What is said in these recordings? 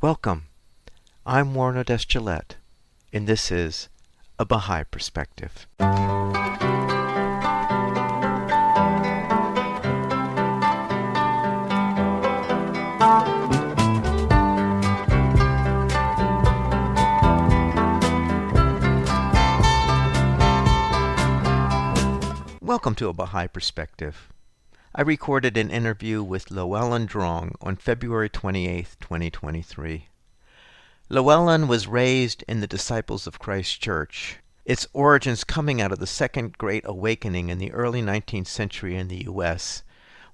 Welcome. I'm Warren Odess-Gillette, and this is A Baha'i Perspective. Welcome to A Baha'i Perspective. I recorded an interview with Llewellyn Drong on February 28, 2023. Llewellyn was raised in the Disciples of Christ Church, its origins coming out of the Second Great Awakening in the early 19th century in the U.S.,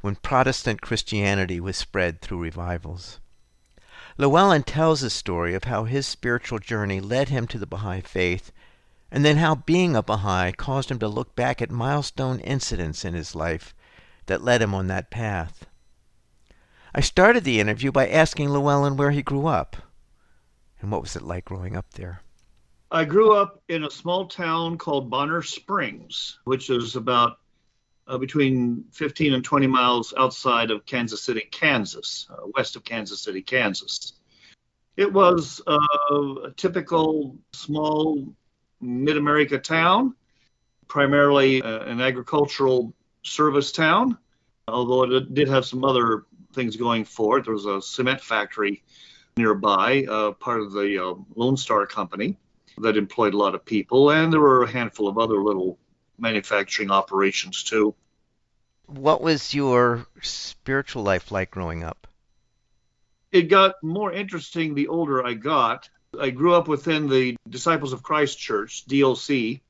when Protestant Christianity was spread through revivals. Llewellyn tells a story of how his spiritual journey led him to the Baha'i Faith, and then how being a Baha'i caused him to look back at milestone incidents in his life that led him on that path. I started the interview by asking Llewellyn where he grew up, and what was it like growing up there. I grew up in a small town called Bonner Springs, which is about between 15 and 20 miles outside of Kansas City, Kansas, west of Kansas City, Kansas. It was a typical small mid-America town, primarily an agricultural service town, although it did have some other things going for it. There was a cement factory nearby, part of the Lone Star Company that employed a lot of people, and there were a handful of other little manufacturing operations too. What was your spiritual life like growing up? It got more interesting the older I got. I grew up within the Disciples of Christ Church, DOC.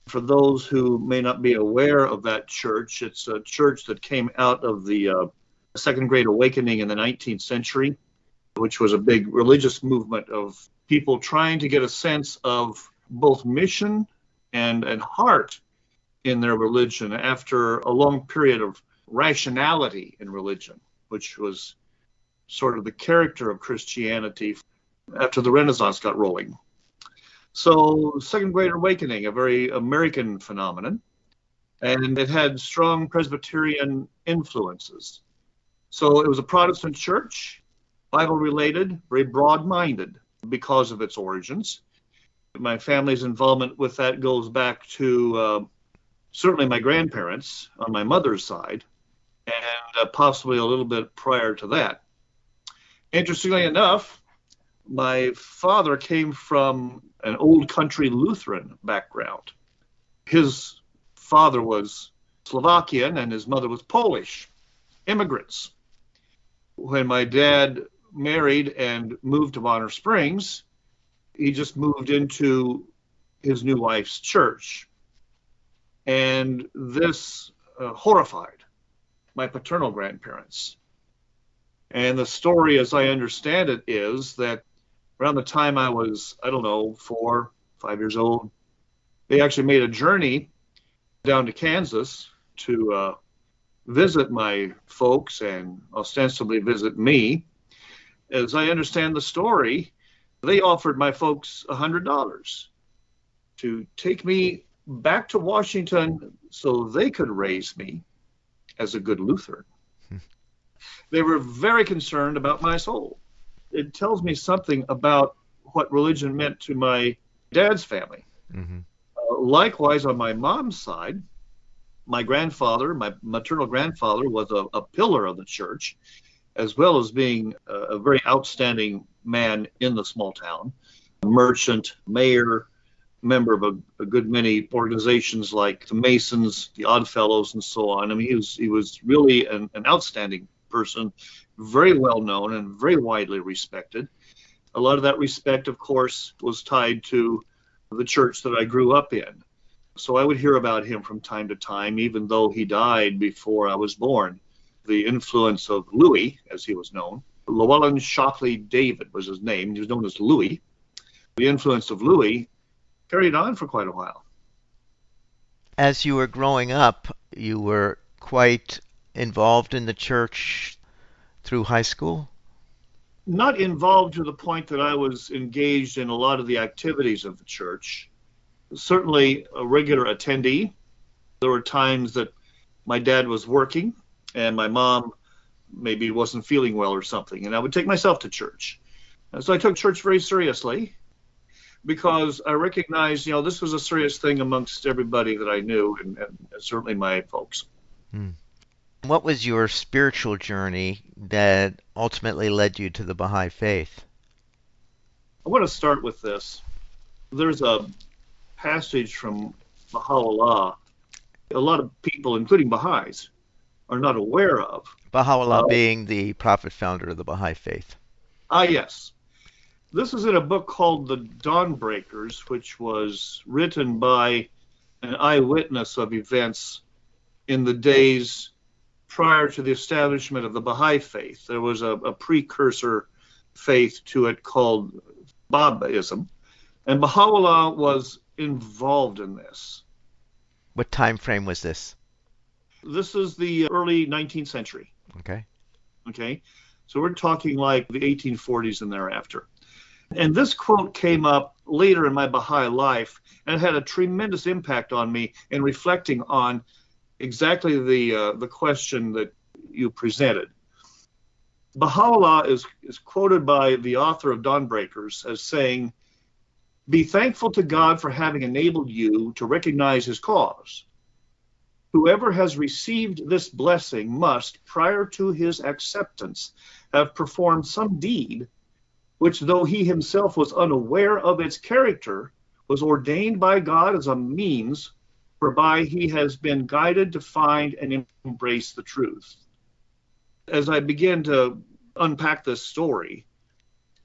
For those who may not be aware of that church, it's a church that came out of the Second Great Awakening in the 19th century, which was a big religious movement of people trying to get a sense of both mission and heart in their religion after a long period of rationality in religion, which was sort of the character of Christianity after the Renaissance got rolling. So, Second Great Awakening, a very American phenomenon, and it had strong Presbyterian influences. So it was a Protestant church, Bible-related, very broad-minded because of its origins. My family's involvement with that goes back to certainly my grandparents on my mother's side, and possibly a little bit prior to that. Interestingly enough, my father came from an old country Lutheran background. His father was Slovakian and his mother was Polish immigrants. When my dad married and moved to Bonner Springs, he just moved into his new wife's church. And this horrified my paternal grandparents. And the story, as I understand it, is that around the time I was, 4, 5 years old, they actually made a journey down to Kansas to visit my folks and ostensibly visit me. As I understand the story, they offered my folks $100 to take me back to Washington so they could raise me as a good Lutheran. They were very concerned about my soul. It tells me something about what religion meant to my dad's family. Mm-hmm. Likewise, on my mom's side, my grandfather, my maternal grandfather, was a pillar of the church, as well as being a very outstanding man in the small town, a merchant, mayor, member of a good many organizations like the Masons, the Oddfellows, and so on. I mean, he was really an outstanding person, very well known and very widely respected. A lot of that respect, of course, was tied to the church that I grew up in. So I would hear about him from time to time, even though he died before I was born. The influence of Louis, as he was known, Llewellyn Shockley David was his name. He was known as Louis. The influence of Louis carried on for quite a while. As you were growing up, you were quite involved in the church through high school? Not involved to the point that I was engaged in a lot of the activities of the church. Certainly a regular attendee. There were times that my dad was working and my mom maybe wasn't feeling well or something, and I would take myself to church. And so I took church very seriously because I recognized, this was a serious thing amongst everybody that I knew, and certainly my folks. Hmm. What was your spiritual journey that ultimately led you to the Baha'i Faith? I want to start with this. There's a passage from Baha'u'llah a lot of people, including Baha'is, are not aware of. Baha'u'llah being the prophet founder of the Baha'i Faith. Yes. This is in a book called The Dawnbreakers, which was written by an eyewitness of events in the days prior to the establishment of the Baha'i Faith. There was a precursor faith to it called Bahaism, and Baha'u'llah was involved in this. What time frame was this? This is the early 19th century. Okay. So we're talking like the 1840s and thereafter. And this quote came up later in my Baha'i life and had a tremendous impact on me in reflecting on exactly the question that you presented. Baha'u'llah is quoted by the author of Dawnbreakers as saying, "Be thankful to God for having enabled you to recognize his cause. Whoever has received this blessing must, prior to his acceptance, have performed some deed which, though he himself was unaware of its character, was ordained by God as a means whereby he has been guided to find and embrace the truth." As I begin to unpack this story,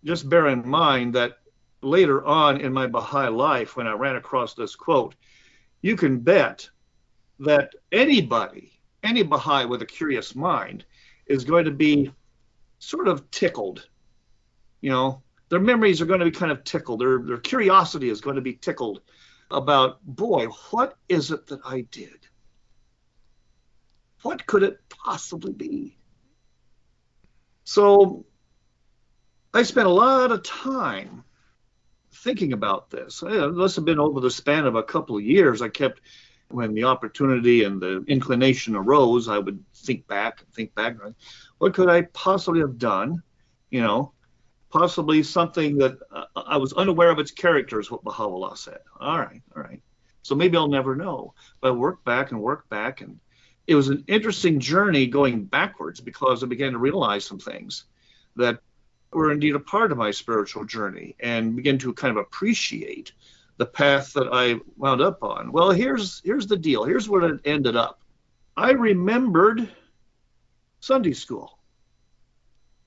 just bear in mind that later on in my Baha'i life, when I ran across this quote, you can bet that any Baha'i with a curious mind is going to be sort of tickled. Their memories are going to be kind of tickled. Their curiosity is going to be tickled about, boy, what is it that I did? What could it possibly be? So I spent a lot of time thinking about this. It must have been over the span of a couple of years. I kept, when the opportunity and the inclination arose, I would think back. What could I possibly have done? Possibly something that I was unaware of its character, is what Baha'u'llah said. All right. So maybe I'll never know. But I worked back, and it was an interesting journey going backwards because I began to realize some things that were indeed a part of my spiritual journey and begin to kind of appreciate the path that I wound up on. Well, here's the deal. Here's where it ended up. I remembered Sunday school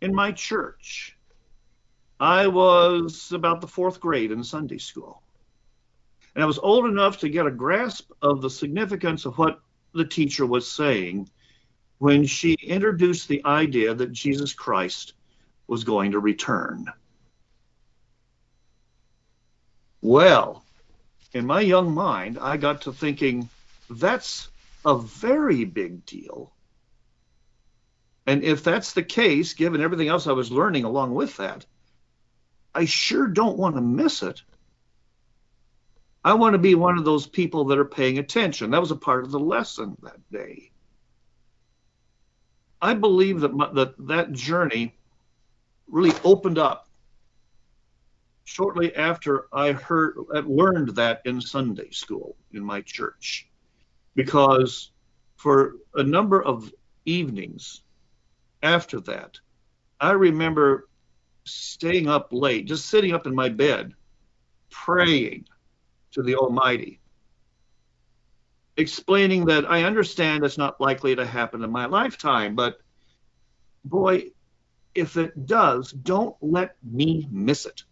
in my church. I was about the 4th grade in Sunday school. And I was old enough to get a grasp of the significance of what the teacher was saying when she introduced the idea that Jesus Christ was going to return. Well, in my young mind, I got to thinking, that's a very big deal. And if that's the case, given everything else I was learning along with that, I sure don't want to miss it. I want to be one of those people that are paying attention. That was a part of the lesson that day. I believe that journey really opened up shortly after I learned that in Sunday school in my church, because for a number of evenings after that, I remember staying up late, just sitting up in my bed, praying to the Almighty, explaining that I understand it's not likely to happen in my lifetime, but boy, if it does, don't let me miss it.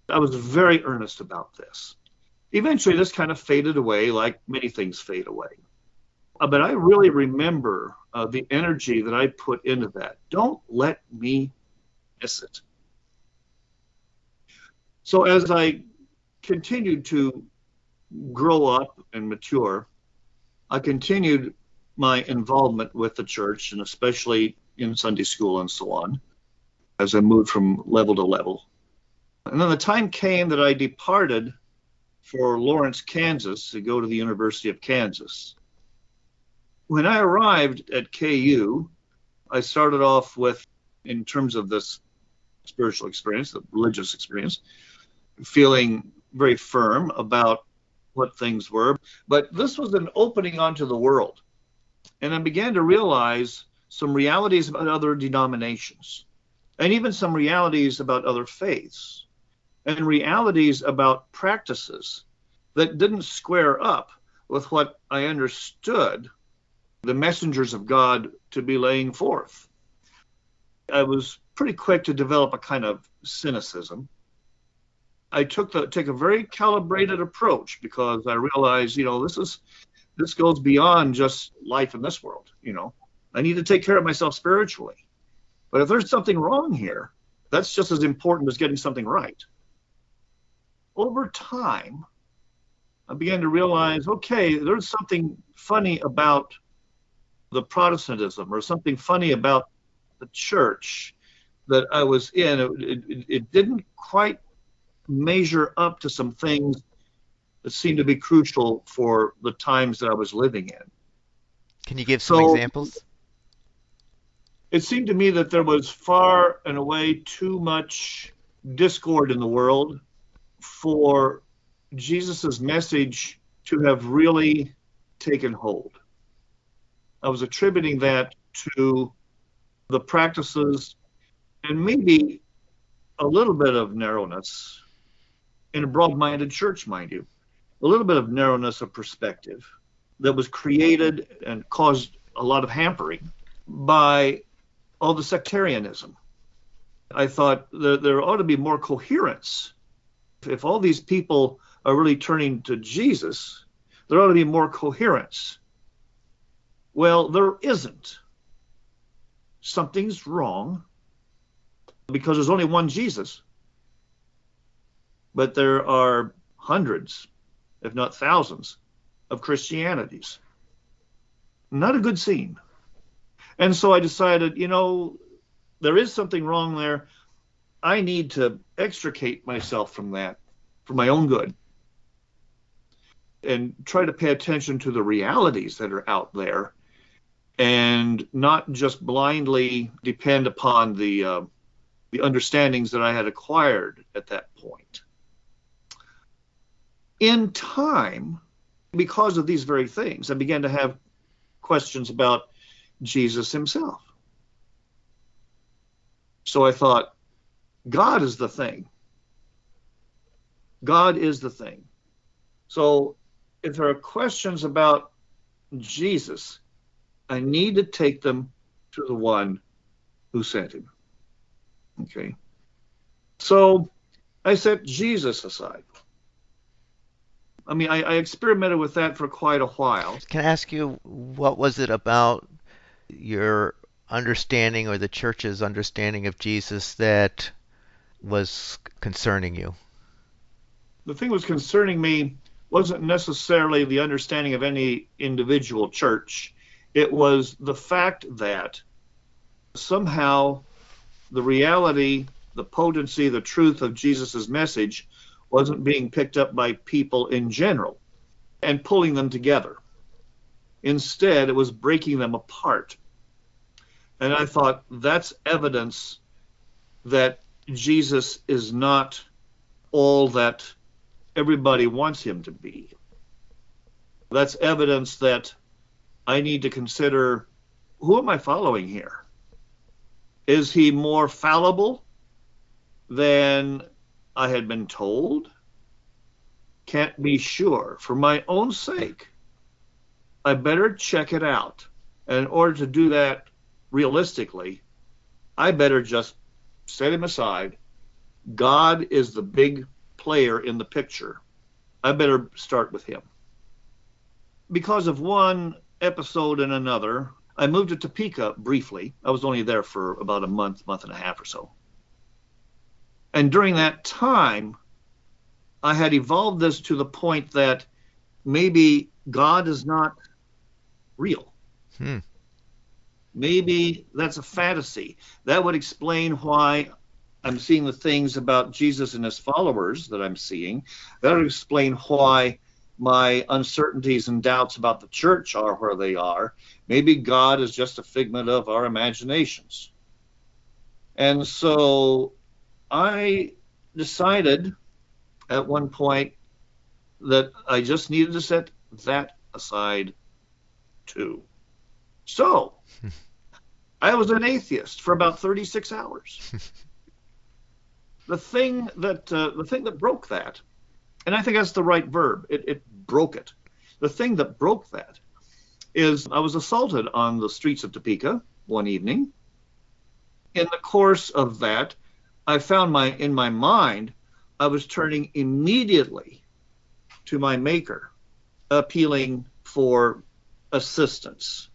I was very earnest about this. Eventually, this kind of faded away, like many things fade away. But I really remember the energy that I put into that. Don't let me miss it. So as I continued to grow up and mature, I continued my involvement with the church, and especially in Sunday school and so on, as I moved from level to level. And then the time came that I departed for Lawrence, Kansas, to go to the University of Kansas. When I arrived at KU, I started off with in terms of this spiritual experience, the religious experience, feeling very firm about what things were. But this was an opening onto the world. And I began to realize some realities about other denominations, and even some realities about other faiths, and realities about practices that didn't square up with what I understood the messengers of God to be laying forth. I was pretty quick to develop a kind of cynicism. I take a very calibrated approach, because I realized, this goes beyond just life in this world. I need to take care of myself spiritually. But if there's something wrong here, that's just as important as getting something right. Over time, I began to realize, okay, there's something funny about the Protestantism, or something funny about the church that I was in. It didn't quite measure up to some things that seemed to be crucial for the times that I was living in. Can you give some examples? It seemed to me that there was far and away too much discord in the world for Jesus's message to have really taken hold. I was attributing that to the practices and maybe a little bit of narrowness in a broad-minded church, mind you, a little bit of narrowness of perspective that was created and caused a lot of hampering by all the sectarianism. I thought there ought to be more coherence. If all these people are really turning to Jesus, there ought to be more coherence. Well, there isn't. Something's wrong, because there's only one Jesus. But there are hundreds, if not thousands, of Christianities. Not a good scene. And so I decided, there is something wrong there. I need to extricate myself from that for my own good, and try to pay attention to the realities that are out there, and not just blindly depend upon the understandings that I had acquired at that point. In time, because of these very things, I began to have questions about Jesus himself. So I thought, God is the thing. God is the thing. So if there are questions about Jesus, I need to take them to the one who sent him. Okay. So I set Jesus aside. I mean, I experimented with that for quite a while. Can I ask you, what was it about your understanding, or the church's understanding of Jesus, that was concerning you? The thing that was concerning me wasn't necessarily the understanding of any individual church. It was the fact that somehow the reality, the potency, the truth of Jesus's message wasn't being picked up by people in general and pulling them together. Instead, it was breaking them apart. And I thought, that's evidence that Jesus is not all that everybody wants him to be. That's evidence that I need to consider, who am I following here? Is he more fallible than I had been told? Can't be sure. For my own sake, I better check it out. And in order to do that realistically, I better just set him aside. God is the big player in the picture. I better start with him. Because of one episode and another, I moved to Topeka briefly. I was only there for about a month and a half or so. And during that time, I had evolved this to the point that maybe God is not real. Maybe that's a fantasy. That would explain why I'm seeing the things about Jesus and his followers that I'm seeing. That would explain why my uncertainties and doubts about the church are where they are. Maybe God is just a figment of our imaginations. And so I decided at one point that I just needed to set that aside too. So I was an atheist for about 36 hours. The thing that broke that, and I think that's the right verb, it broke it. The thing that broke that is I was assaulted on the streets of Topeka one evening. In the course of that, I found in my mind, I was turning immediately to my maker, appealing for assistance.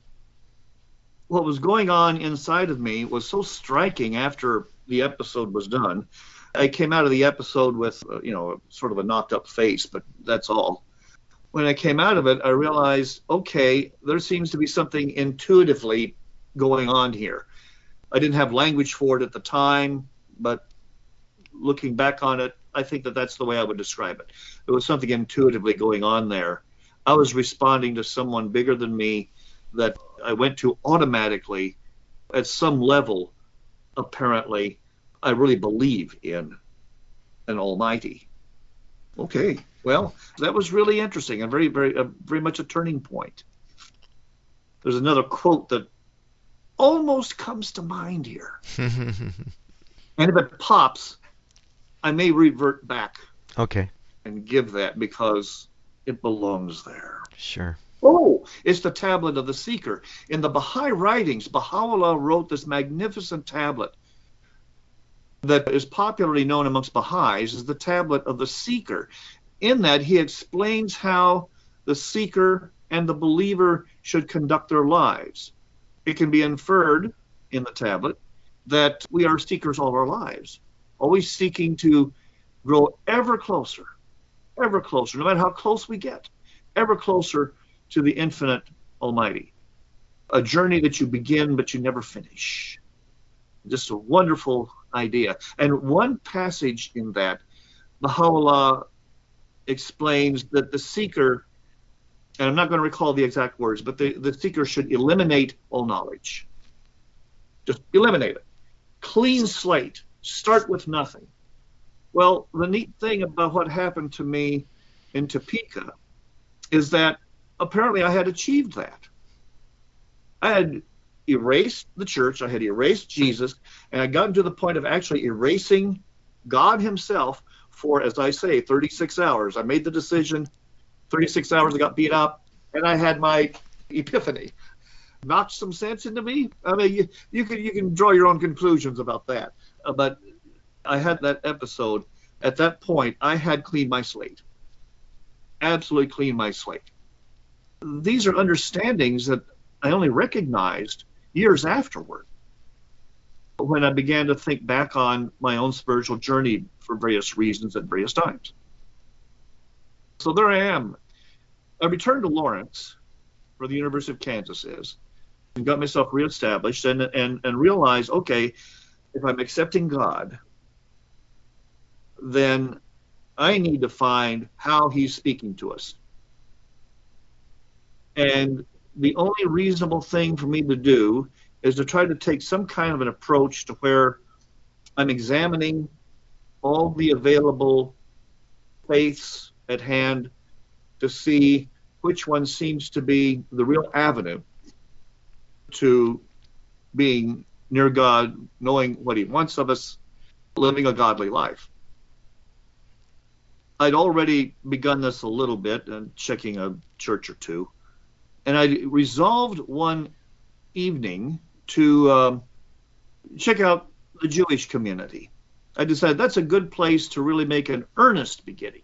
What was going on inside of me was so striking after the episode was done. I came out of the episode with, sort of a knocked up face, but that's all. When I came out of it, I realized, okay, there seems to be something intuitively going on here. I didn't have language for it at the time, but looking back on it, I think that that's the way I would describe it. There was something intuitively going on there. I was responding to someone bigger than me that I went to automatically at some level. Apparently, I really believe in an almighty. Okay, well, that was really interesting and very much a turning point. There's another quote that almost comes to mind here. And if it pops, I may revert back. Okay. And give that because it belongs there. Sure. Oh, it's the tablet of the seeker. In the Baha'i writings, Baha'u'llah wrote this magnificent tablet that is popularly known amongst Baha'is as the tablet of the seeker. In that, he explains how the seeker and the believer should conduct their lives. It can be inferred in the tablet that we are seekers all our lives, always seeking to grow ever closer, no matter how close we get, ever closer to the infinite Almighty. A journey that you begin but you never finish. Just a wonderful idea. And one passage in that, Baha'u'llah explains that the seeker, and I'm not going to recall the exact words, but the seeker should eliminate all knowledge. Just eliminate it. Clean slate. Start with nothing. Well, the neat thing about what happened to me in Topeka is that apparently I had achieved that. I had erased the church, I had erased Jesus, and I'd gotten to the point of actually erasing God himself for, as I say, 36 hours. I made the decision, 36 hours I got beat up, and I had my epiphany. Knocked some sense into me. I mean, you can draw your own conclusions about that. But I had that episode. At that point, I had cleaned my slate. Absolutely cleaned my slate. These are understandings that I only recognized years afterward, when I began to think back on my own spiritual journey for various reasons at various times. So there I am. I returned to Lawrence, where the University of Kansas is, and got myself reestablished and realized, okay, if I'm accepting God, then I need to find how he's speaking to us. And the only reasonable thing for me to do is to try to take some kind of an approach to where I'm examining all the available faiths at hand to see which one seems to be the real avenue to being near God, knowing what he wants of us, living a godly life. I'd already begun this a little bit and checking a church or two. And I resolved one evening to check out the Jewish community. I decided that's a good place to really make an earnest beginning,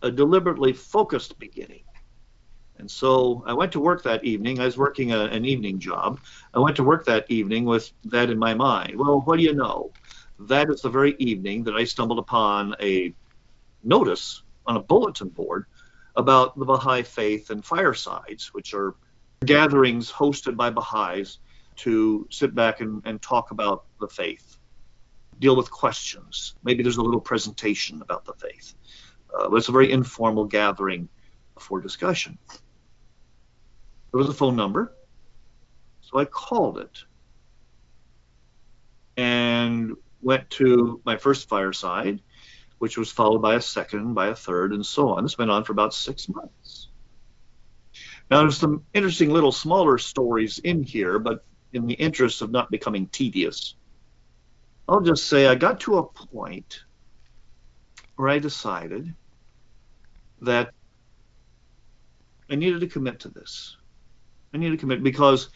a deliberately focused beginning. And so I went to work that evening. I was working an evening job. I went to work that evening with that in my mind. Well, what do you know? That is the very evening that I stumbled upon a notice on a bulletin board about the Baha'i Faith and firesides, which are gatherings hosted by Baha'is to sit back and talk about the faith, deal with questions. Maybe there's a little presentation about the faith. But it's a very informal gathering for discussion. There was a phone number, so I called it. And went to my first fireside, which was followed by a second, by a third, and so on. This went on for about 6 months. Now, there's some interesting little smaller stories in here, but in the interest of not becoming tedious, I'll just say I got to a point where I decided that I needed to commit to this. I needed to commit because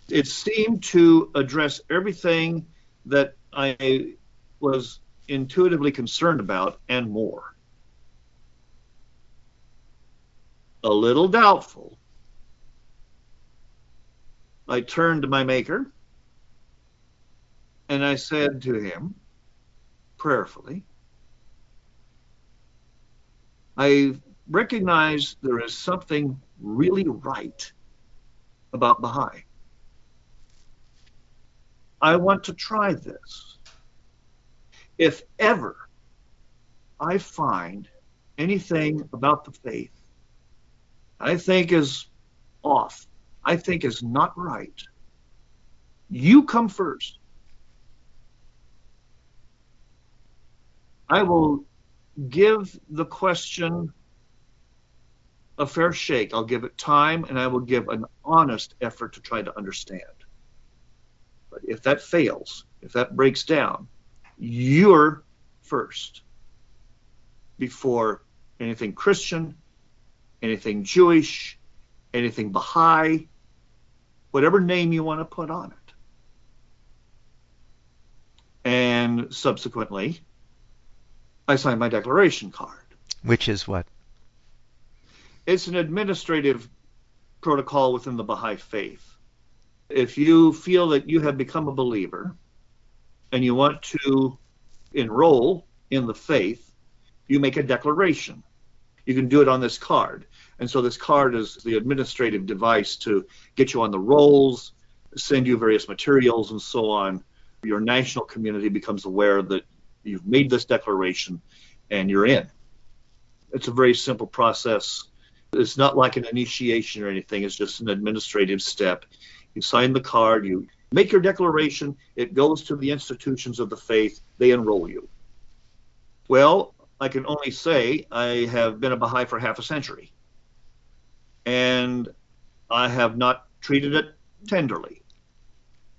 it seemed to address everything that I was intuitively concerned about and more. A little doubtful, I turned to my Maker and I said to him, prayerfully, I recognize there is something really right about Baha'i. I want to try this. If ever I find anything about the faith I think is off, I think is not right, you come first. I will give the question a fair shake. I'll give it time, and I will give an honest effort to try to understand. But if that fails, if that breaks down, you're first before anything Christian, anything Jewish, anything Baha'i, whatever name you want to put on it. And subsequently, I signed my declaration card. Which is what? It's an administrative protocol within the Baha'i Faith. If you feel that you have become a believer and you want to enroll in the faith, you make a declaration. You can do it on this card. And so this card is the administrative device to get you on the rolls, send you various materials, and so on. Your national community becomes aware that you've made this declaration and you're in. It's a very simple process. It's not like an initiation or anything. It's just an administrative step. You sign the card, you make your declaration, it goes to the institutions of the faith, they enroll you. Well, I can only say I have been a Baha'i for half a century, and I have not treated it tenderly.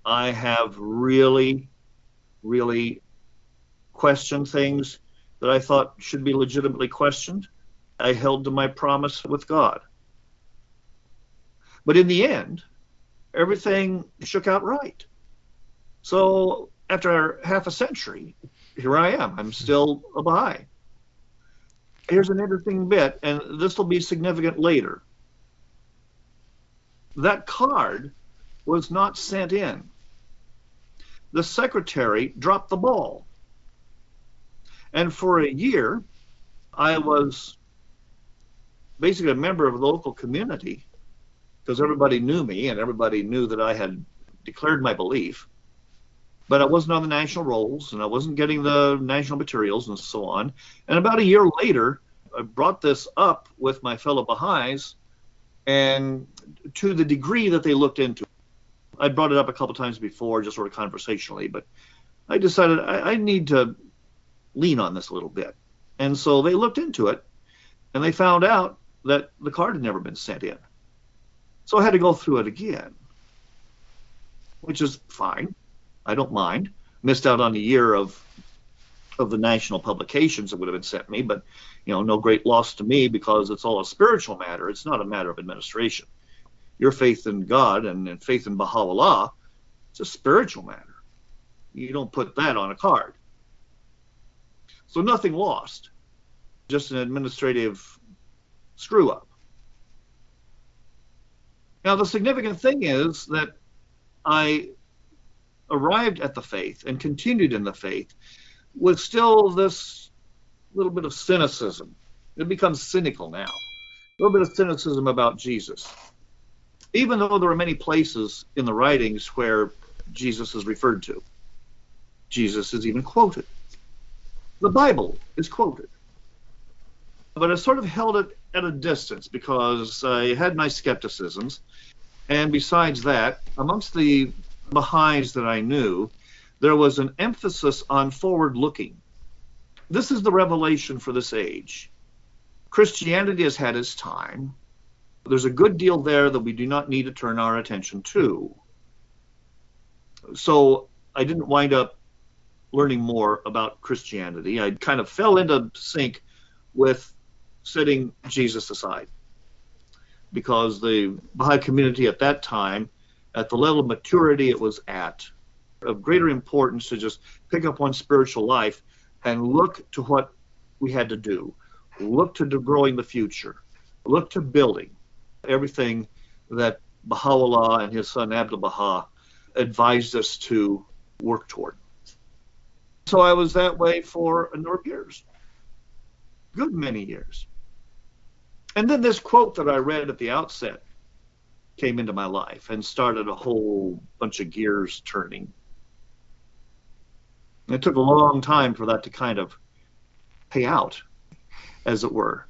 I have really, really questioned things that I thought should be legitimately questioned. I held to my promise with God. But in the end, everything shook out right. So after half a century, here I am. I'm still a Baha'i. Here's an interesting bit, and this will be significant later. That card was not sent in. The secretary dropped the ball. And for a year, I was basically a member of the local community because everybody knew me and everybody knew that I had declared my belief. But I wasn't on the national rolls and I wasn't getting the national materials and so on. And about a year later, I brought this up with my fellow Baha'is, and to the degree that they looked into it. I brought it up a couple times before, just sort of conversationally, but I decided I need to lean on this a little bit. And so they looked into it, and they found out that the card had never been sent in. So I had to go through it again, which is fine. I don't mind. Missed out on a year of the national publications that would have been sent me, but no great loss to me because it's all a spiritual matter. It's not a matter of administration. Your faith in God and faith in Baha'u'llah, it's a spiritual matter. You don't put that on a card. So nothing lost, just an administrative screw up. Now the significant thing is that I arrived at the faith and continued in the faith with still this little bit of cynicism. It becomes cynical now. A little bit of cynicism about Jesus. Even though there are many places in the writings where Jesus is referred to. Jesus is even quoted. The Bible is quoted. But I sort of held it at a distance because I had my skepticisms. And besides that, amongst the Baha'is that I knew, There was an emphasis on forward looking. This is the revelation for this age. Christianity has had its time. There's a good deal there that we do not need to turn our attention to. So I didn't wind up learning more about Christianity. I kind of fell into sync with setting Jesus aside, because the Baha'i community at that time, at the level of maturity it was at, of greater importance to just pick up on spiritual life and look to what we had to do, look to growing the future, look to building everything that Baha'u'llah and his son Abdu'l-Baha advised us to work toward. So I was that way for a number of years, good many years. And then this quote that I read at the outset came into my life and started a whole bunch of gears turning. It took a long time for that to kind of pay out, as it were.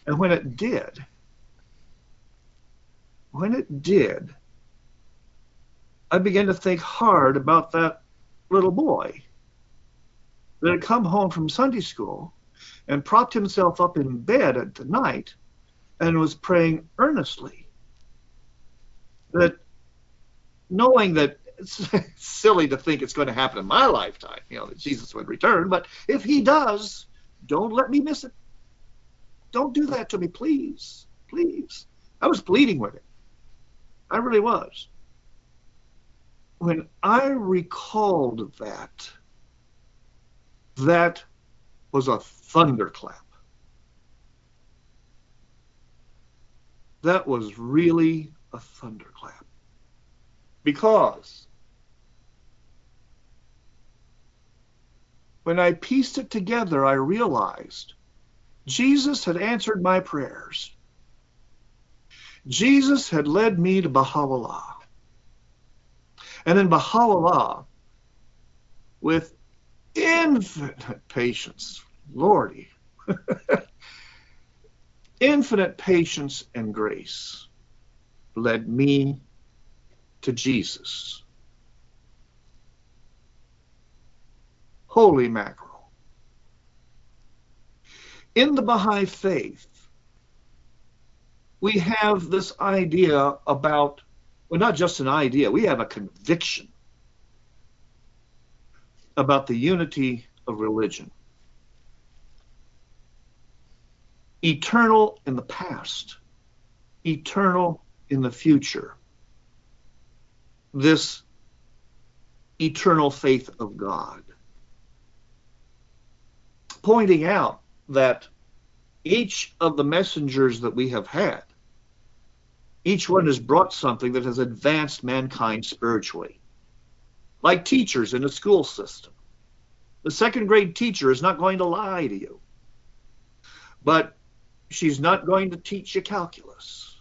And when it did, I began to think hard about that little boy that had come home from Sunday school and propped himself up in bed at the night and was praying earnestly. That, knowing that it's silly to think it's going to happen in my lifetime, that Jesus would return, but if he does, don't let me miss it. Don't do that to me, please. Please. I was pleading with it. I really was. When I recalled that was a thunderclap. That was really a thunderclap. Because when I pieced it together, I realized Jesus had answered my prayers. Jesus had led me to Baha'u'llah. And in Baha'u'llah, with infinite patience, Lordy, infinite patience and grace, led me to Jesus. Holy mackerel. In the Baha'i Faith, we have this idea about, well, not just an idea, we have a conviction about the unity of religion. Eternal in the past, eternal in the future. This eternal faith of God. Pointing out that each of the messengers that we have had, each one has brought something that has advanced mankind spiritually. Like teachers in a school system. The second grade teacher is not going to lie to you, but she's not going to teach you calculus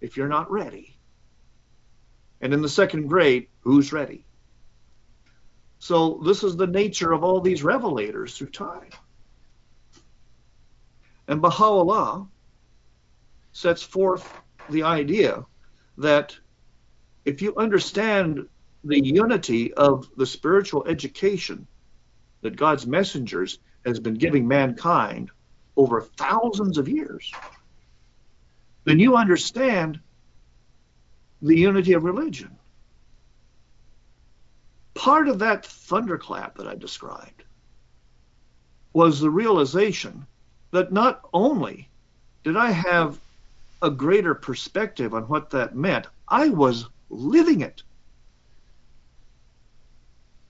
if you're not ready. And in the second grade, who's ready? So this is the nature of all these revelators through time. And Baha'u'llah sets forth the idea that if you understand the unity of the spiritual education that God's messengers has been giving mankind over thousands of years, then you understand the unity of religion. Part of that thunderclap that I described was the realization that not only did I have a greater perspective on what that meant, I was living it.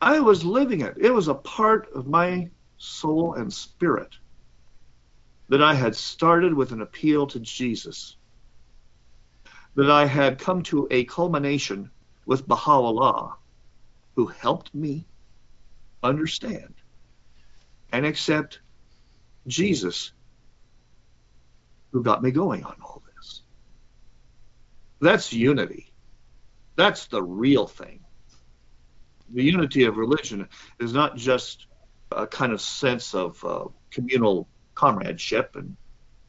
I was living it. It was a part of my soul and spirit that I had started with an appeal to Jesus, that I had come to a culmination with Baha'u'llah, who helped me understand and accept Jesus, who got me going on all this. That's unity. That's the real thing. The unity of religion is not just a kind of sense of communal comradeship and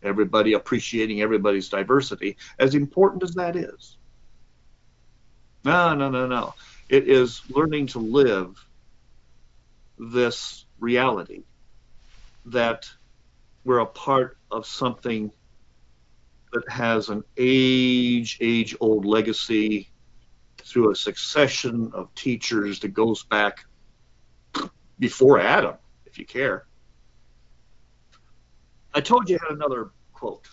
everybody appreciating everybody's diversity, as important as that is. No. It is learning to live this reality that we're a part of something that has an age-old legacy through a succession of teachers that goes back before Adam, if you care. I told you I had another quote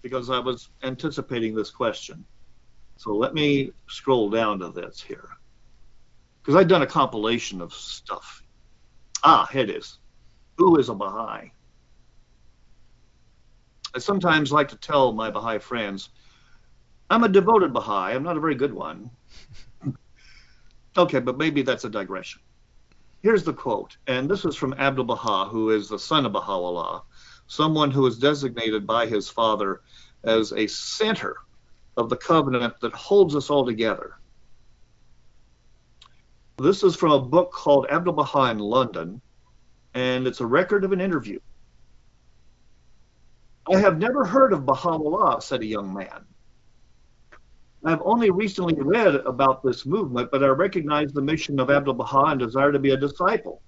because I was anticipating this question. So let me scroll down to this here, because I've done a compilation of stuff. Here it is. Who is a Baha'i? I sometimes like to tell my Baha'i friends, I'm a devoted Baha'i. I'm not a very good one. Okay, but maybe that's a digression. Here's the quote, and this is from Abdu'l-Baha, who is the son of Baha'u'llah, someone who is designated by his father as a center of the covenant that holds us all together. This is from a book called Abdu'l-Baha in London, and it's a record of an interview. I have never heard of Baha'u'llah, said a young man. I've only recently read about this movement, but I recognize the mission of Abdu'l-Baha and desire to be a disciple.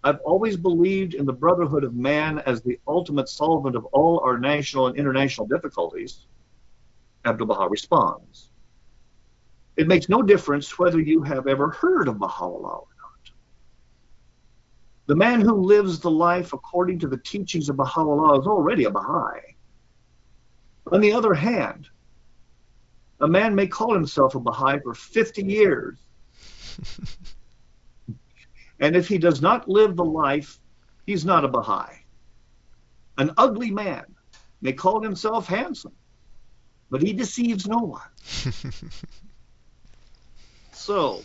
I've always believed in the brotherhood of man as the ultimate solvent of all our national and international difficulties. Abdu'l-Baha responds, it makes no difference whether you have ever heard of Baha'u'llah or not. The man who lives the life according to the teachings of Baha'u'llah is already a Baha'i. On the other hand, a man may call himself a Baha'i for 50 years. And if he does not live the life, he's not a Baha'i. An ugly man may call himself handsome, but he deceives no one. So,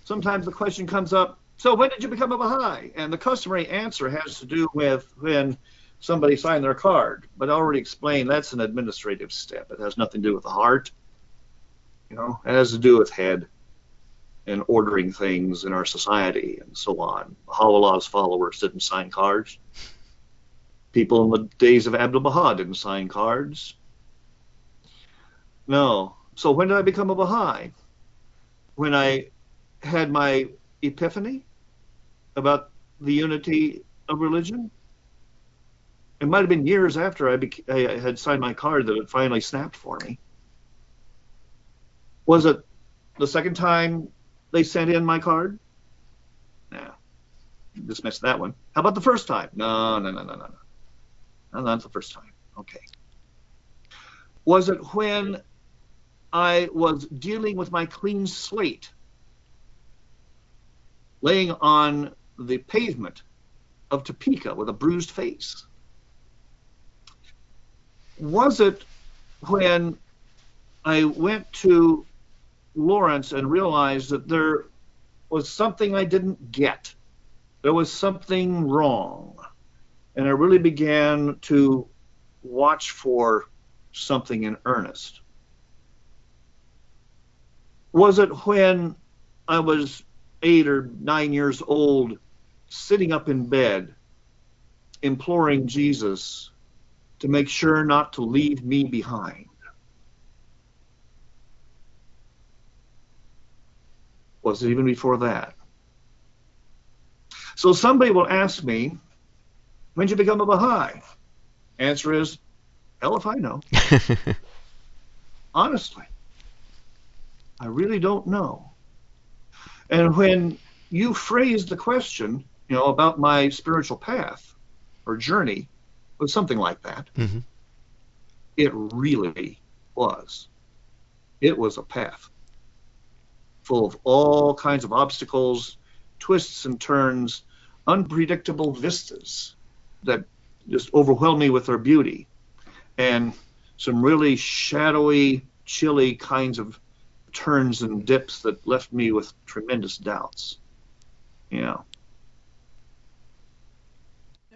sometimes the question comes up, so when did you become a Baha'i? And the customary answer has to do with when somebody signed their card. But I already explained that's an administrative step. It has nothing to do with the heart. You know, it has to do with head and ordering things in our society and so on. Baha'u'llah's followers didn't sign cards. People in the days of Abdu'l-Baha didn't sign cards. No. So when did I become a Baha'i? When I had my epiphany about the unity of religion. It might have been years after I had signed my card that it finally snapped for me. Was it the second time they sent in my card? No. Dismissed that one. How about the first time? No. No, not the first time. Okay. Was it when I was dealing with my clean slate, laying on the pavement of Topeka with a bruised face? Was it when I went to Lawrence and realized that there was something I didn't get? There was something wrong. And I really began to watch for something in earnest. Was it when I was 8 or 9 years old, sitting up in bed, imploring Jesus to make sure not to leave me behind? Was it even before that? So somebody will ask me, when did you become a Baha'i? Answer is, hell if I know. Honestly, I really don't know. And when you phrase the question, about my spiritual path or journey, with something like that, mm-hmm. It really was. It was a path full of all kinds of obstacles, twists and turns, unpredictable vistas that just overwhelmed me with their beauty, and some really shadowy, chilly kinds of turns and dips that left me with tremendous doubts.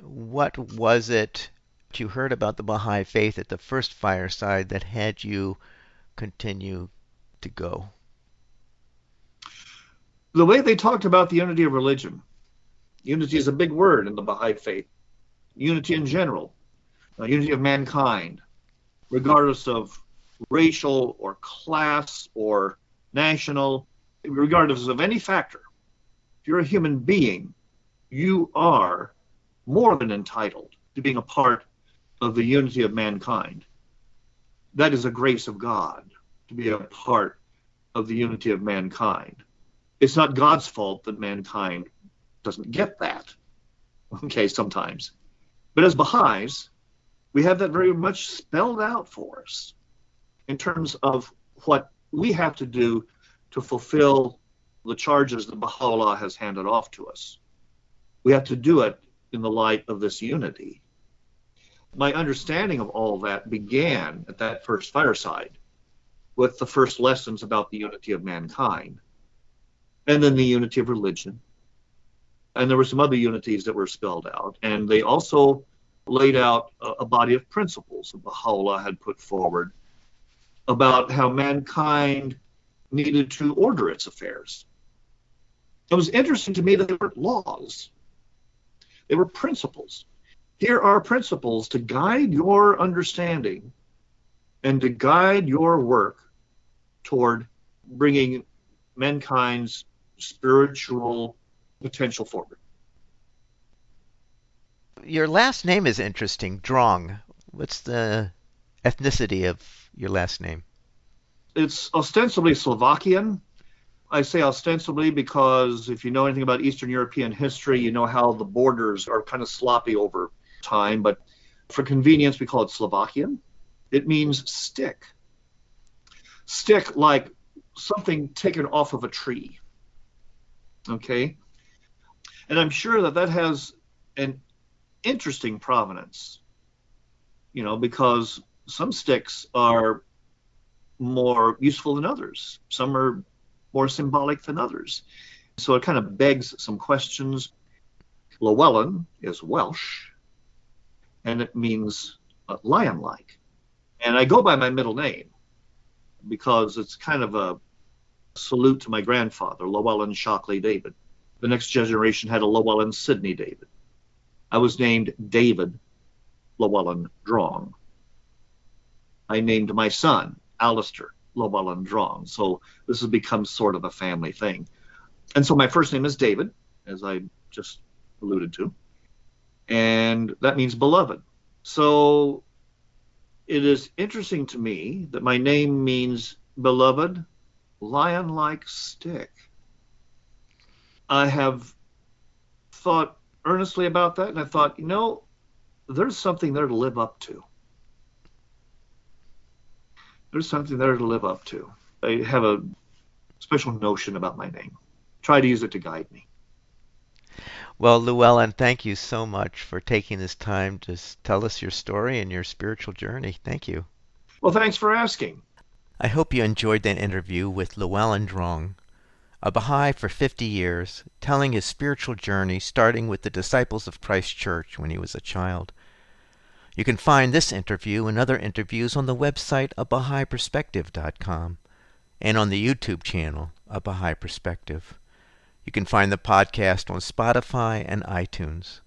What was it you heard about the Baha'i Faith at the first fireside that had you continue to go? The way they talked about the unity of religion. Unity is a big word in the Baha'i Faith. Unity in general. Unity of mankind, regardless of racial or class or national, regardless of any factor. If you're a human being, you are more than entitled to being a part of the unity of mankind. That is a grace of God, to be a part of the unity of mankind. It's not God's fault that mankind doesn't get that, okay, sometimes. But as Baha'is, we have that very much spelled out for us in terms of what we have to do to fulfill the charges that Baha'u'llah has handed off to us. We have to do it in the light of this unity. My understanding of all that began at that first fireside with the first lessons about the unity of mankind, and then the unity of religion. And there were some other unities that were spelled out, and they also laid out a body of principles that Baha'u'llah had put forward about how mankind needed to order its affairs. It was interesting to me that they weren't laws. They were principles. Here are principles to guide your understanding and to guide your work toward bringing mankind's spiritual potential forward. Your last name is interesting, Drong. What's the ethnicity of your last name? It's ostensibly Slovakian. I say ostensibly because if you know anything about Eastern European history, you know how the borders are kind of sloppy over time, but for convenience, we call it Slovakian. It means stick. Stick like something taken off of a tree. Okay? And I'm sure that that has an interesting provenance, you know, because some sticks are more useful than others. Some are more symbolic than others. So it kind of begs some questions. Llewellyn is Welsh, and it means lion-like. And I go by my middle name because it's kind of a salute to my grandfather, Llewellyn Shockley David. The next generation had a Llewellyn Sidney David. I was named David Llewellyn Drong. I named my son Alistair Llewellyn Drong. So this has become sort of a family thing. And so my first name is David, as I just alluded to. And that means beloved. So it is interesting to me that my name means beloved, lion-like stick. I have thought earnestly about that, and I thought, you know, there's something there to live up to. There's something there to live up to. I have a special notion about my name. Try to use it to guide me. Well, Llewellyn, thank you so much for taking this time to tell us your story and your spiritual journey. Thank you. Well, thanks for asking. I hope you enjoyed that interview with Llewellyn Drong, a Baha'i for 50 years, telling his spiritual journey starting with the Disciples of Christ Church when he was a child. You can find this interview and other interviews on the website abahaiperspective.com and on the YouTube channel, A Baha'i Perspective. You can find the podcast on Spotify and iTunes.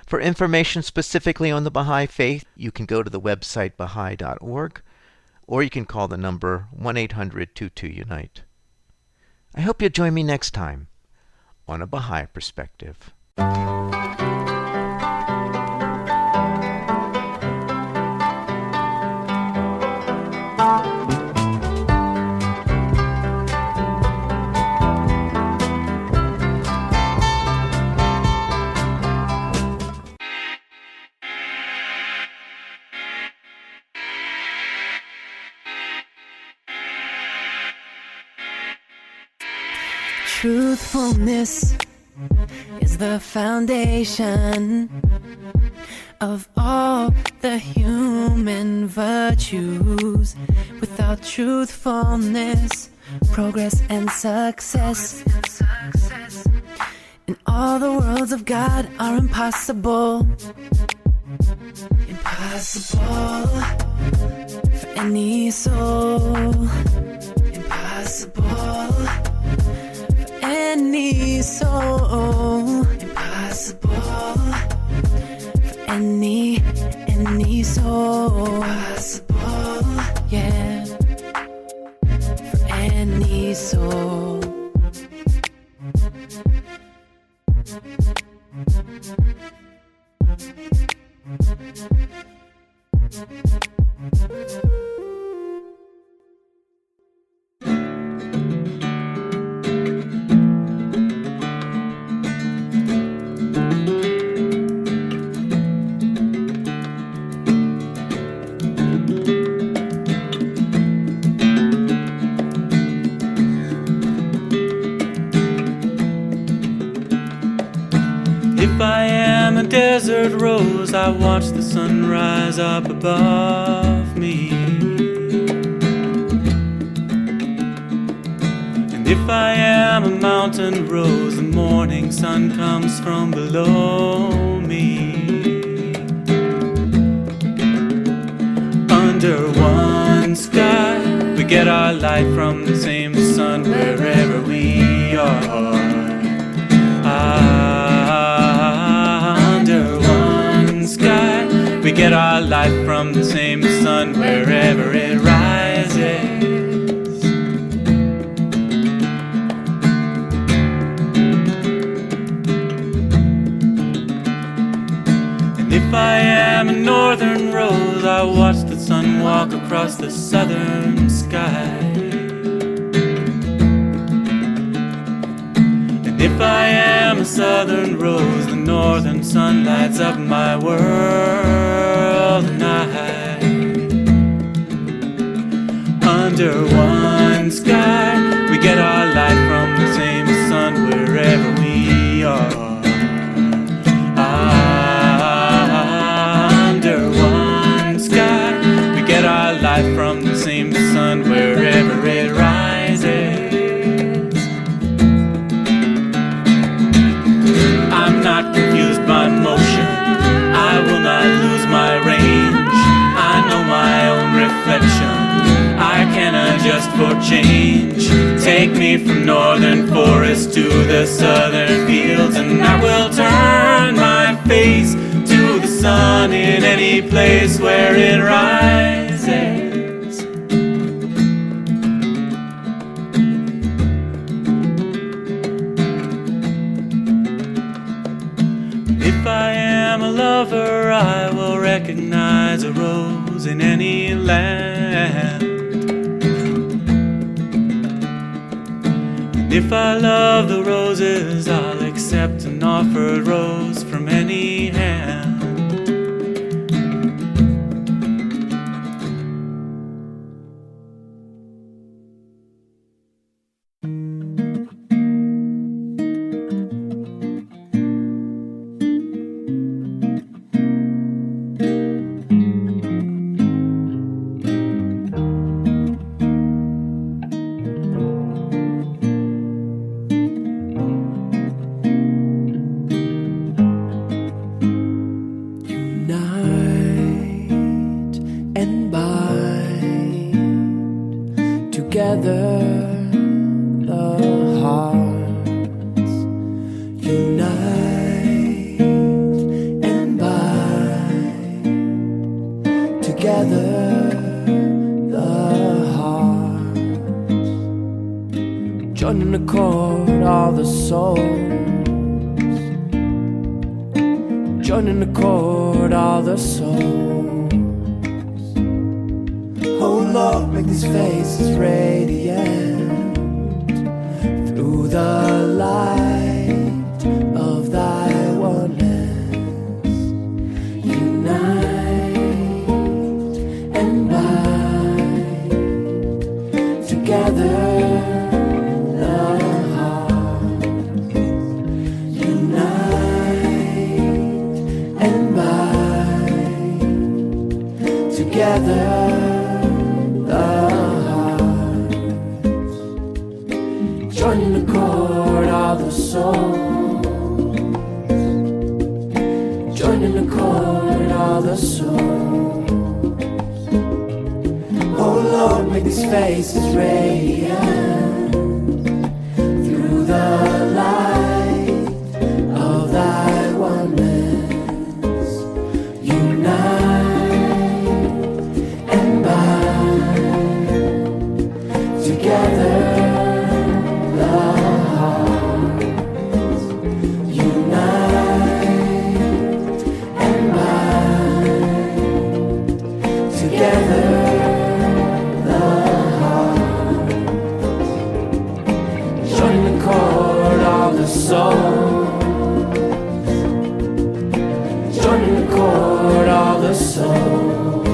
For information specifically on the Baha'i Faith, you can go to the website baha'i.org, or you can call the number 1-800-22-UNITE. I hope you'll join me next time on A Baha'i Perspective. Truthfulness is the foundation of all the human virtues. Without truthfulness, progress and success in all the worlds of God are impossible. Impossible for any soul. Impossible. Any soul, impossible for any soul, impossible, yeah, for any If I am a desert rose, I watch the sun rise up above me. And if I am a mountain rose, the morning sun comes from below me. Under one sky, we get our light from the same sun wherever we are. Under one sky, we get our light from the same sun wherever it rises. And if I am a northern rose, I watch the sun walk across the southern sky. If I am a southern rose, the northern sun lights up my world and I. Under one sky, we get our light from the same sun wherever we are. Under one sky, we get our light from the same sun wherever it rises. I'm not confused by motion, I will not lose my range. I know my own reflection, I can adjust for change. Take me from northern forests to the southern fields, and I will turn my face to the sun in any place where it rises. If I am a lover, I will recognize a rose in any land. And if I love the roses, I'll accept an offered rose from any hand. Together the hearts unite and bind. Together the hearts join in accord all the souls. Join in accord all the souls. Oh Lord, make these faces radiant through the light of thy oneness. Unite and bind together the hearts. Unite and bind together. Join in accord all the souls. Join in accord all the souls. Oh Lord, make these faces radiant through the light of thy oneness. Unite and bind together. Unite souls. Join in the chord, all the souls.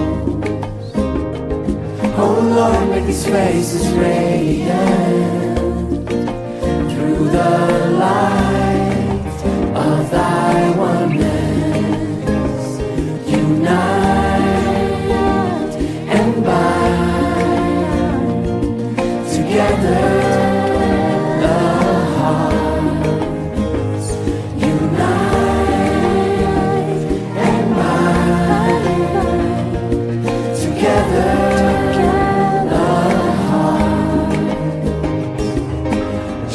Oh Lord, make His faces radiant through the light of Thy oneness. Unite and bind together the hearts. Unite and bind together.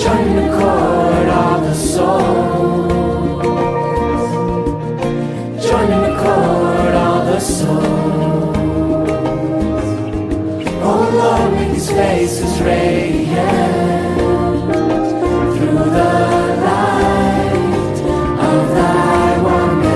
Join the chord of the souls. Join in the chord of the souls. Oh Lord, make His faces radiant through the light of Thy oneness.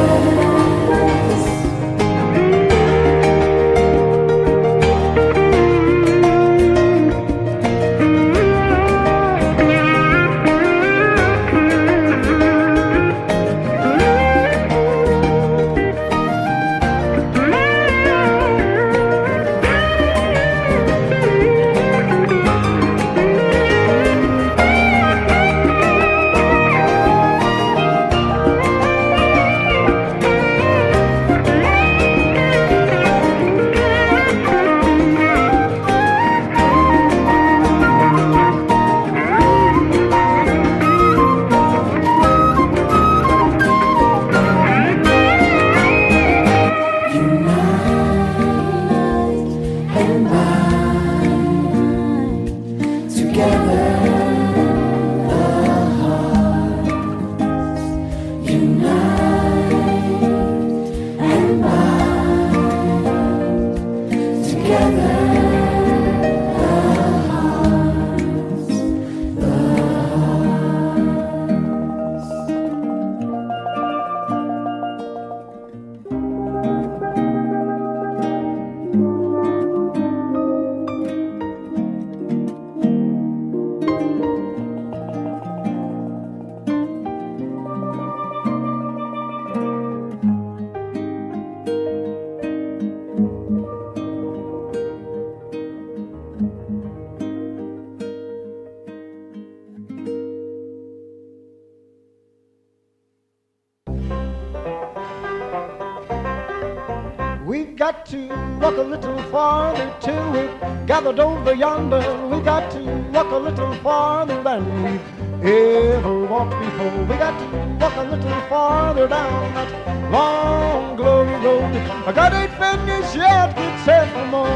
We've got to walk a little farther till we're gathered over yonder. We've got to walk a little farther than we've ever walked before. We got to walk a little farther down that long glory road. God ain't finished yet, it's set for more.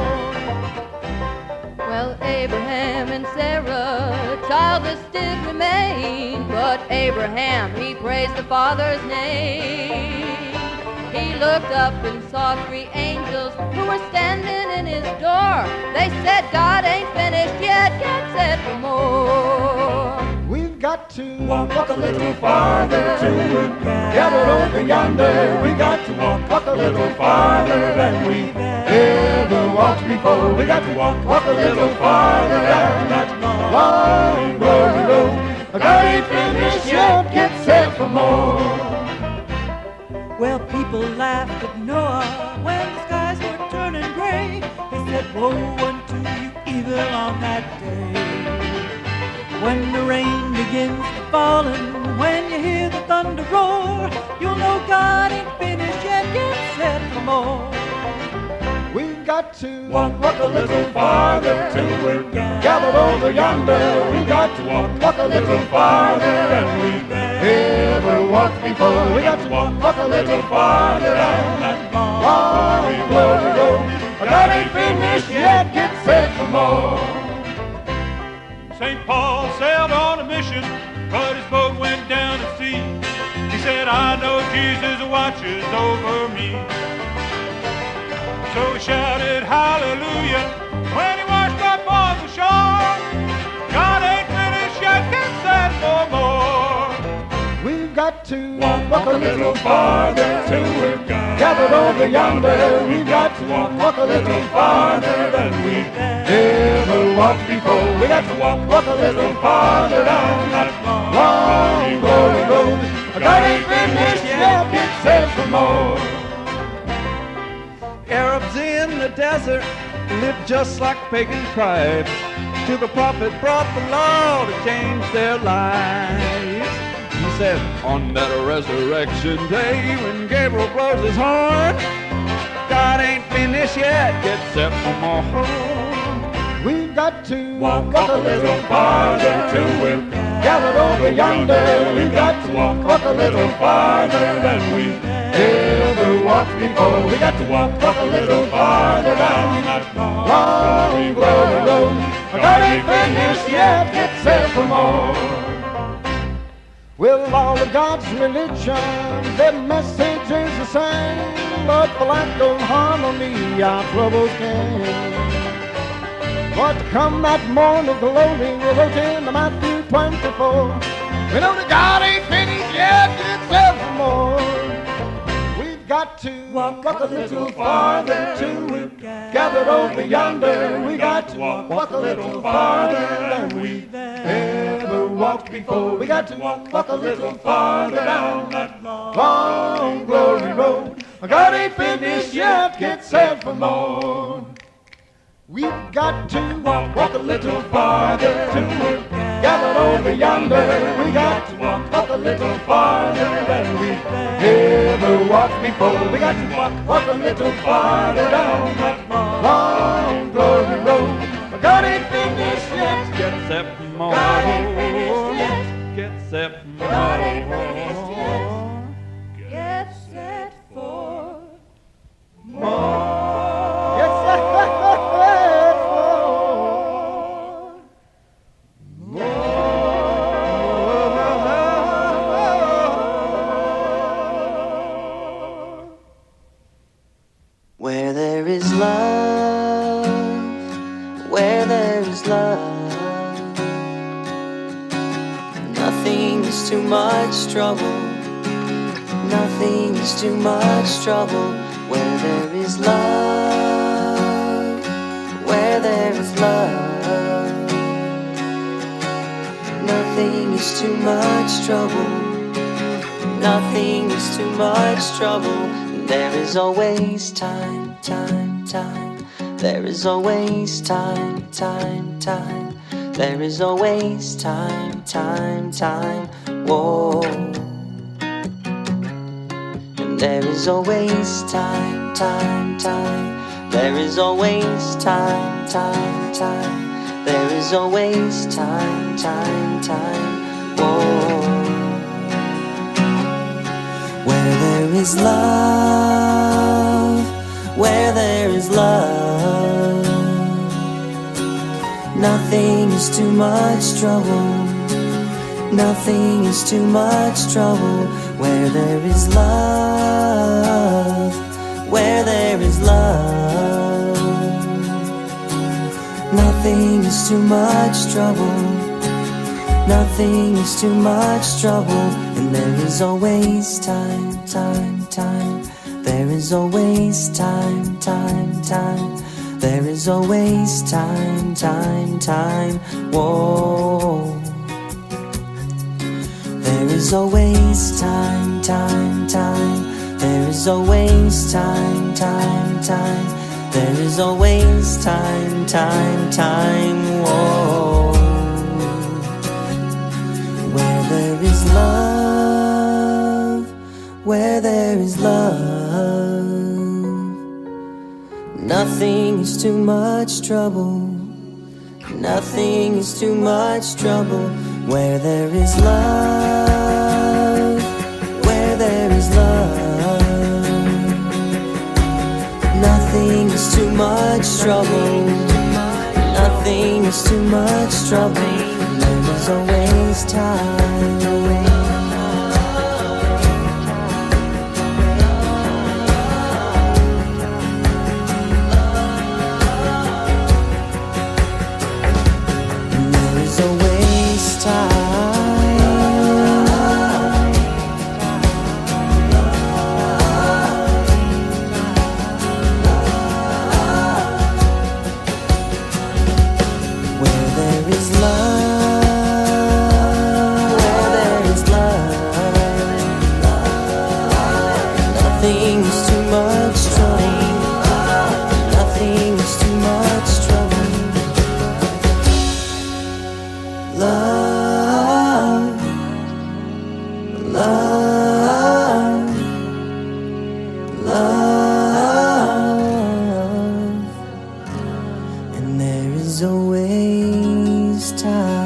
Well, Abraham and Sarah, childless did remain, but Abraham, he praised the Father's name. He looked up and saw three angels who were standing in his door. They said, God ain't finished yet, get set for more. We've got to walk a little farther till we're gathered over yonder. We got to walk a little farther than we've ever walked before. We got to walk a little farther down that long glory road. God ain't finished yet, get set for more. Well, people laughed at Noah when the skies were turning gray. They said, woe unto you evil on that day. When the rain begins to fall and when you hear the thunder roar, you'll know God ain't finished yet, get set for more. We've got to walk a little farther till we're gathered over yonder. We've got to walk a little farther than we've ever walked before. We got to walk a little farther down that long glory road. God ain't finished yet, get set for more. St. Paul sailed on a mission, but his boat went down at sea. He said, I know Jesus watches over me. So he shouted hallelujah when he washed up on the shore. God ain't finished yet, get set for more. We've got to walk a little farther till we're gathered over yonder. We've got to walk a little farther than we've ever walked before. We got to walk a little farther down that long glory desert, lived just like pagan tribes, till the prophet brought the law to change their lives. He said, on that resurrection day, when Gabriel blows his horn, God ain't finished yet, get set for more. We've got to walk a little farther till we're gathered over yonder. We've got to walk a little farther than we've ever walked before. We got to walk a little farther down that long glory road. God ain't finished yet, get set for more. Well, all of God's religion, their message is the same, but for lack of harmony, our troubles came. But to come that morn of glory, we wrote in Matthew 24. We know that God ain't finished yet, it's evermore. We've got to walk a little farther till we're gathered over yonder. We got to walk a little farther than we've ever walked before. We got to walk a little farther down that long glory road. God ain't finished yet, get set for more. We've got to walk a little farther till we're gathered over yonder. We got to walk a little farther than we've ever walked before. We got to walk a little farther down that long glory road. God ain't finished yet, get set for more. God ain't finished yet, get set for more. God ain't finished yet, get set for more. Get set for more. Where there is love, where there is love, nothing is too much trouble, nothing is too much trouble. Where there is love, where there is love, nothing is too much trouble, nothing is too much trouble. There is always time, time, time. There is always time, time, time. There is always time, time, time. Whoa. And there is always time, time, time. There is always time, time, time. There is always time, time, time. Whoa. Where there is love, where there is love, nothing is too much trouble, nothing is too much trouble. Where there is love, where there is love, nothing is too much trouble, nothing is too much trouble. And there is always time, time, time. There is always time, time, time. There is always time, time, time. Whoa. There is always time, time, time. There is always time, time, time. There is always time, time, time. Whoa. Where there is love, where there is love, nothing is too much trouble, nothing is too much trouble. Where there is love, where there is love, nothing is too much trouble, nothing is too much trouble. There is always time. There is always time. love, love, love, and there is always time.